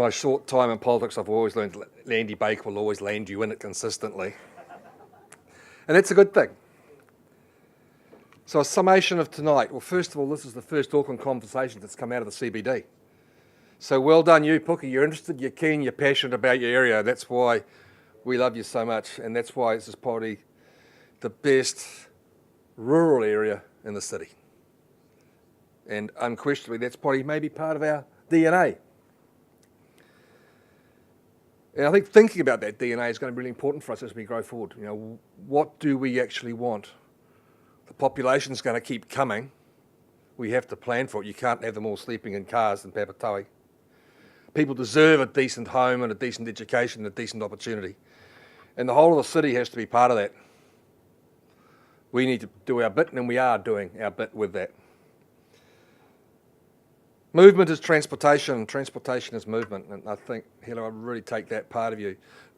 my short time in politics, I've always learned Andy Baker will always land you in it consistently. And that's a good thing. So a summation of tonight. Well, first of all, this is the first Auckland conversation that's come out of the CBD. So well done you, Pookie. You're interested, you're keen, you're passionate about your area. That's why we love you so much. And that's why this is probably the best rural area in the city. And unquestionably, that's probably maybe part of our DNA. And I think thinking about that DNA is going to be really important for us as we grow forward. You know, what do we actually want? The population's going to keep coming. We have to plan for it. You can't have them all sleeping in cars in Papatoe. People deserve a decent home and a decent education and a decent opportunity. And the whole of the city has to be part of that. We need to do our bit, and we are doing our bit with that. Movement is transportation, and transportation is movement. And I think, Helo, I really take that part of you,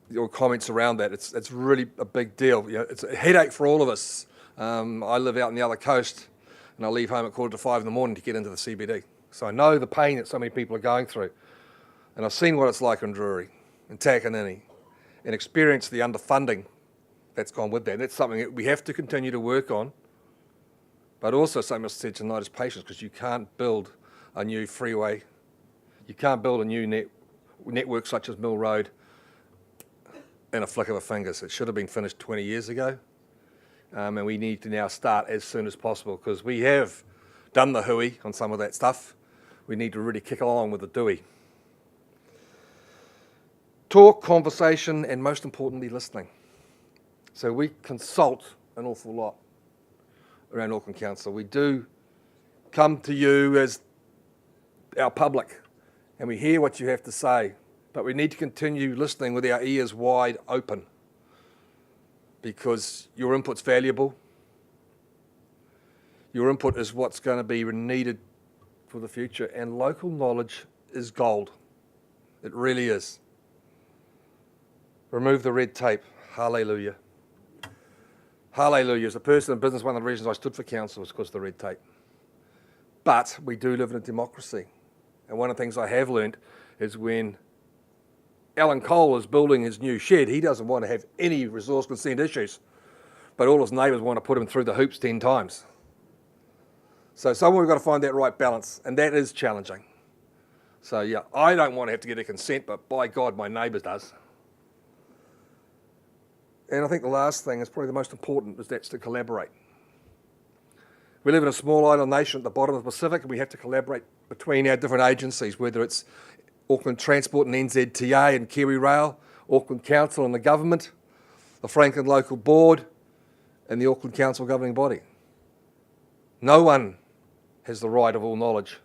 your comments around that. It's really a big deal. You know, it's a headache for all of us. I live out on the other coast, and I leave home at 4:45 in the morning to get into the CBD. So I know the pain that so many people are going through. And I've seen what it's like in Drury and Takanini and experienced the underfunding that's gone with that. And that's something that we have to continue to work on. But also, something I said tonight is patience, because you can't build a new freeway. You can't build a new network such as Mill Road in a flick of a finger. So it should have been finished 20 years ago. And we need to now start as soon as possible, because we have done the hui on some of that stuff. We need to really kick along with the dewey. Talk, conversation, and most importantly, listening. So we consult an awful lot around Auckland Council. We do come to you as our public, and we hear what you have to say, but we need to continue listening with our ears wide open, because your input's valuable. Your input is what's going to be needed for the future, and local knowledge is gold. It really is. Remove the red tape. Hallelujah. Hallelujah. As a person in business, one of the reasons I stood for council was because of the red tape. But we do live in a democracy. And one of the things I have learned is when Alan Cole is building his new shed, he doesn't want to have any resource consent issues, but all his neighbours want to put him through the hoops 10 times. So somewhere we've got to find that right balance, and that is challenging. So yeah, I don't want to have to get a consent, but by God, my neighbour does. And I think the last thing is probably the most important, is that's to collaborate. We live in a small island nation at the bottom of the Pacific, and we have to collaborate between our different agencies, whether it's Auckland Transport and NZTA and Kiwi Rail, Auckland Council and the government, the Franklin Local Board, and the Auckland Council governing body. No one has the right of all knowledge.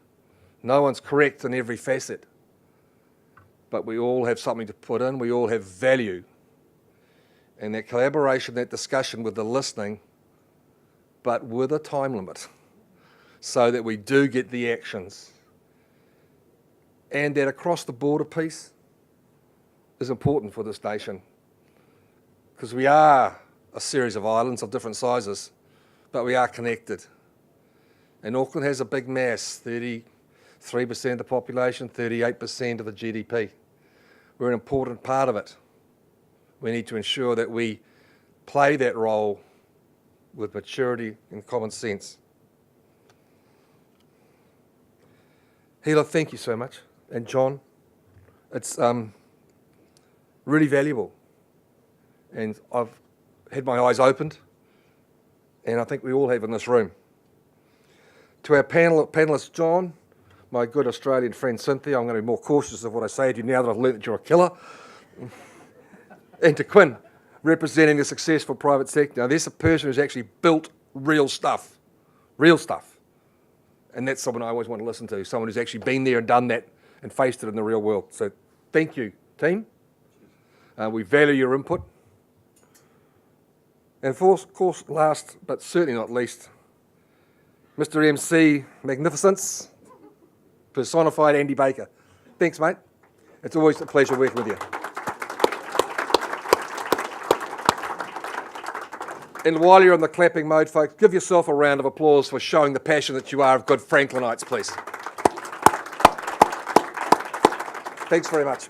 No one's correct in every facet. But we all have something to put in, we all have value. And that collaboration, that discussion with the listening, but with a time limit, so that we do get the actions. And that across the border piece is important for this nation, because we are a series of islands of different sizes, but we are connected. And Auckland has a big mass, 33% of the population, 38% of the GDP. We're an important part of it. We need to ensure that we play that role with maturity and common sense. Hela, thank you so much. And John, it's really valuable. And I've had my eyes opened, and I think we all have in this room. To our panellists, John, my good Australian friend Cynthia, I'm going to be more cautious of what I say to you now that I've learnt that you're a killer. And to Quinn, representing the successful private sector. Now, there's a person who's actually built real stuff. And that's someone I always want to listen to, someone who's actually been there and done that and faced it in the real world. So thank you, team. We value your input. And of course, last but certainly not least, Mr. MC Magnificence, personified Andy Baker. Thanks, mate. It's always a pleasure working with you. And while you're on the clapping mode, folks, give yourself a round of applause for showing the passion that you are of good Franklinites, please. Thanks very much.